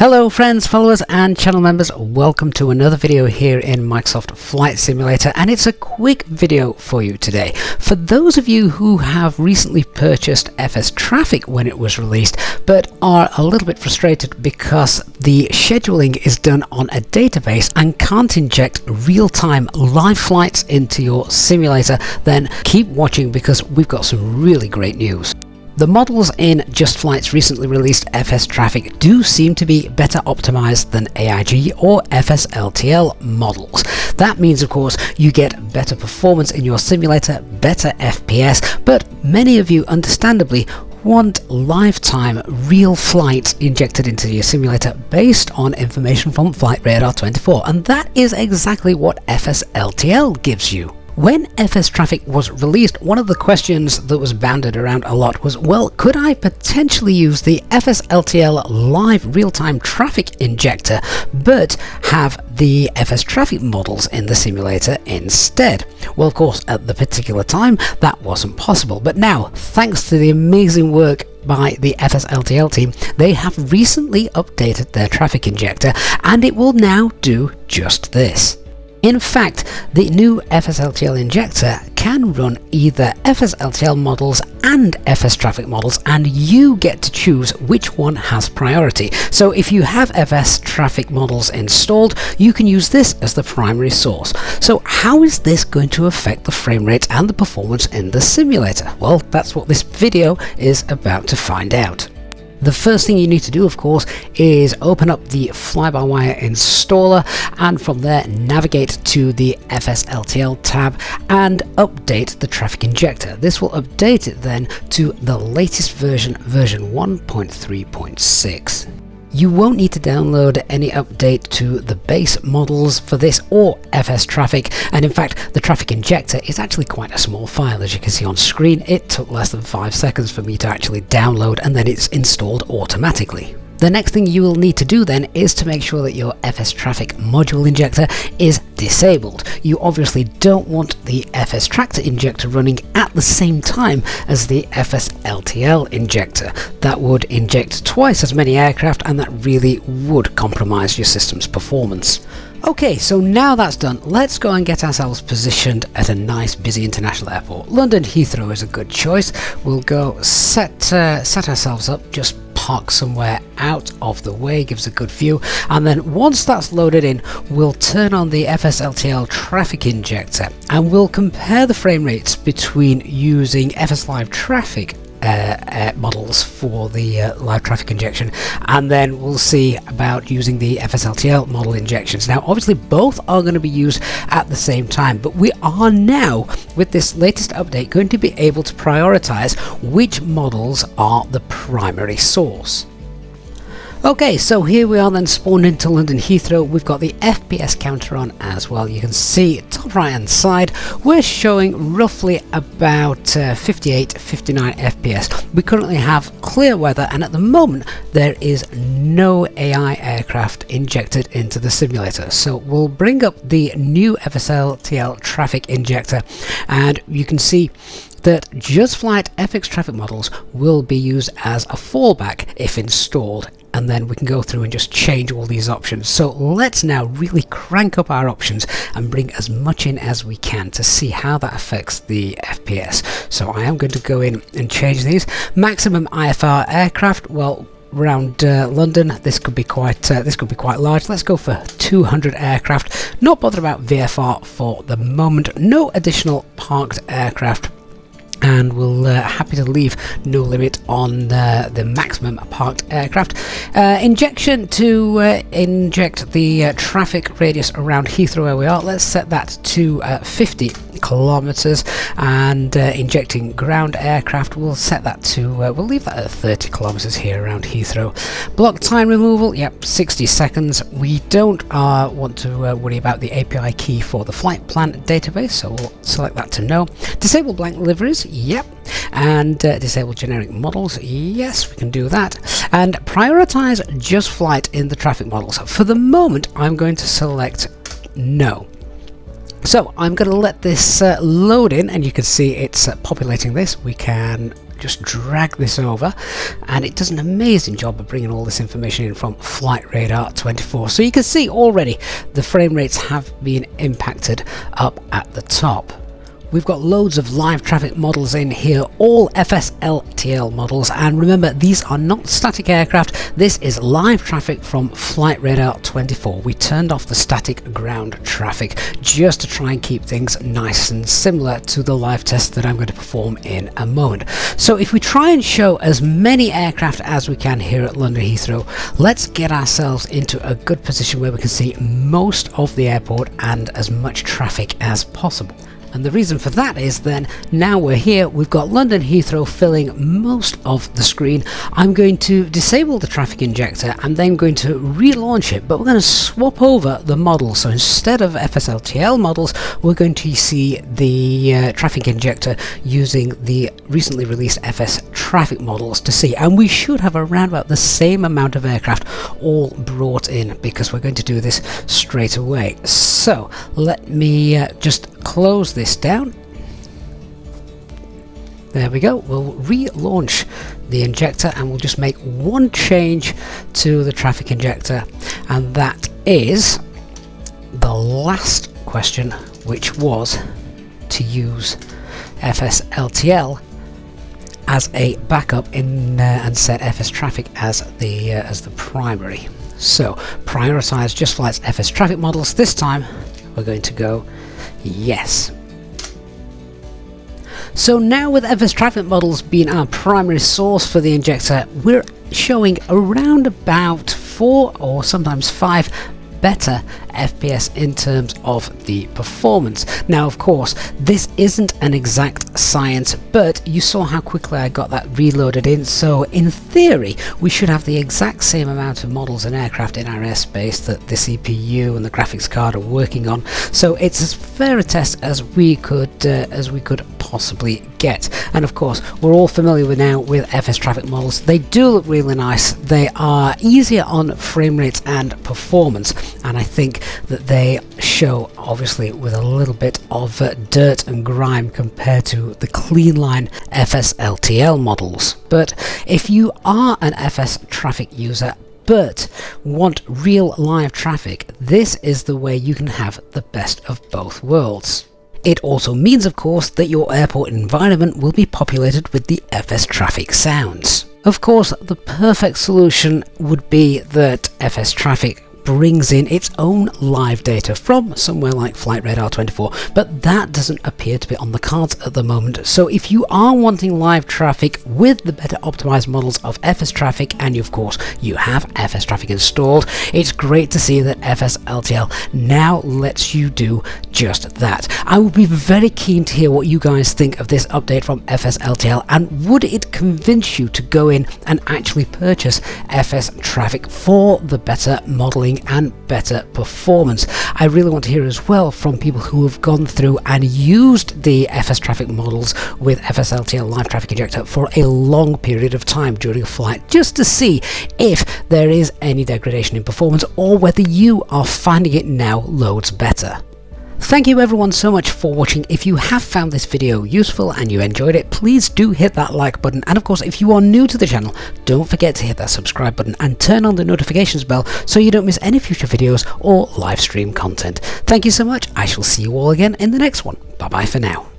Hello friends, followers and channel members, welcome to another video here in Microsoft Flight Simulator, and it's a quick video for you today. For those of you who have recently purchased FSTraffic when it was released but are a little bit frustrated because the scheduling is done on a database and can't inject real-time live flights into your simulator, then keep watching because we've got some really great news. The models in Just Flight's recently released FSTraffic do seem to be better optimized than AIG or FSLTL models. That means, of course, you get better performance in your simulator, better FPS, but many of you understandably want lifetime real flight injected into your simulator based on information from Flight Radar 24, and that is exactly what FSLTL gives you. When FSTraffic was released, one of the questions that was bandied around a lot was, well, could I potentially use the FSLTL live real-time traffic injector but have the FSTraffic models in the simulator instead? Well, of course, at the particular time that wasn't possible, but now, thanks to the amazing work by the FSLTL team, they have recently updated their traffic injector and it will now do just this. In fact, the new FSLTL injector can run either FSLTL models and FSTraffic models, and you get to choose which one has priority. So if you have FSTraffic models installed, you can use this as the primary source. So how is this going to affect the frame rate and the performance in the simulator? Well, that's what this video is about to find out. The first thing you need to do, of course, is open up the fly-by-wire installer and from there navigate to the FSLTL tab and update the traffic injector. This will update it then to the latest version 1.3.6. You won't need to download any update to the base models for this or FSTraffic, and in fact the traffic injector is actually quite a small file. As you can see on screen, it took less than 5 seconds for me to actually download, and then it's installed automatically. The next thing you will need to do then is to make sure that your FSTraffic module injector is disabled. You obviously don't want the FSTractor injector running at the same time as the FSLTL injector. That would inject twice as many aircraft and that really would compromise your system's performance. Okay, so now that's done, let's go and get ourselves positioned at a nice busy international airport. London Heathrow is a good choice. We'll go set ourselves up, just park somewhere out of the way, gives a good view, and then once that's loaded in, we'll turn on the FSLTL traffic injector and we'll compare the frame rates between using FS Live Traffic models for the live traffic injection, and then we'll see about using the FSLTL model injections. Now obviously both are going to be used at the same time, but we are now, with this latest update, going to be able to prioritize which models are the primary source. Okay, so here we are then spawned into London Heathrow. We've got the FPS counter on as well. You can see top right hand side, we're showing roughly about 58-59 FPS. We currently have clear weather and at the moment there is no AI aircraft injected into the simulator. So we'll bring up the new FSLTL traffic injector and you can see that Just Flight FSTraffic models will be used as a fallback if installed, and then we can go through and just change all these options. So let's now really crank up our options and bring as much in as we can to see how that affects the FPS. So I am going to go in and change these. Maximum IFR aircraft, well, around London this could be quite large. Let's go for 200 aircraft. Not bothered about VFR for the moment. No additional parked aircraft, and we'll happy to leave no limit on the maximum parked aircraft. Injection to inject the traffic radius around Heathrow where we are, let's set that to 50 kilometers, and injecting ground aircraft, we'll set that to we'll leave that at 30 kilometers here around Heathrow. Block time removal, yep, 60 seconds. We don't want to worry about the API key for the flight plan database, so we'll select that to no. Disable blank liveries, yep, and disable generic models, yes, we can do that, and prioritize Just Flight in the traffic models. For the moment I'm going to select no. So I'm going to let this load in, and you can see it's populating this. We can just drag this over, and it does an amazing job of bringing all this information in from Flight Radar 24. So you can see already the frame rates have been impacted up at the top. We've got loads of live traffic models in here, all FSLTL models, and remember, these are not static aircraft. This is live traffic from Flight Radar 24. We turned off the static ground traffic just to try and keep things nice and similar to the live test that I'm going to perform in a moment. So if we try and show as many aircraft as we can here at London Heathrow, let's get ourselves into a good position where we can see most of the airport and as much traffic as possible. And the reason for that is then, now we're here, we've got London Heathrow filling most of the screen. I'm going to disable the traffic injector and then going to relaunch it, but we're going to swap over the model. So instead of FSLTL models, we're going to see the traffic injector using the recently released FSTraffic models to see. And we should have around about the same amount of aircraft all brought in, because we're going to do this straight away. So let me just close this down. There we go. We'll relaunch the injector and we'll just make one change to the traffic injector, and that is the last question, which was to use FSLTL as a backup in and set FSTraffic as the primary. So prioritize just flight's FSTraffic models. This time we're going to go yes. So now, with FSTraffic models being our primary source for the injector, we're showing around about 4 or sometimes 5 better FPS in terms of the performance. Now, of course, this isn't an exact science, but you saw how quickly I got that reloaded in, so in theory we should have the exact same amount of models and aircraft in our airspace that the CPU and the graphics card are working on. So it's as fair a test as we could possibly get. And of course, we're all familiar with now with FSTraffic models. They do look really nice. They are easier on frame rates and performance, and I think that they show obviously with a little bit of dirt and grime compared to the clean line FSLTL models. But if you are an FSTraffic user but want real live traffic, this is the way you can have the best of both worlds. It also means, of course, that your airport environment will be populated with the FSTraffic sounds. Of course, the perfect solution would be that FSTraffic brings in its own live data from somewhere like Flight Radar 24, but that doesn't appear to be on the cards at the moment. So if you are wanting live traffic with the better optimized models of FSTraffic, and of course you have FSTraffic installed, it's great to see that FSLTL now lets you do just that. I would be very keen to hear what you guys think of this update from FSLTL, and would it convince you to go in and actually purchase FSTraffic for the better modeling and better performance. I really want to hear as well from people who have gone through and used the FSTraffic models with FSLTL live traffic injector for a long period of time during a flight, just to see if there is any degradation in performance or whether you are finding it now loads better. Thank you everyone so much for watching. If you have found this video useful and you enjoyed it, please do hit that like button, and of course if you are new to the channel, don't forget to hit that subscribe button and turn on the notifications bell so you don't miss any future videos or live stream content. Thank you so much. I shall see you all again in the next one. Bye bye for now.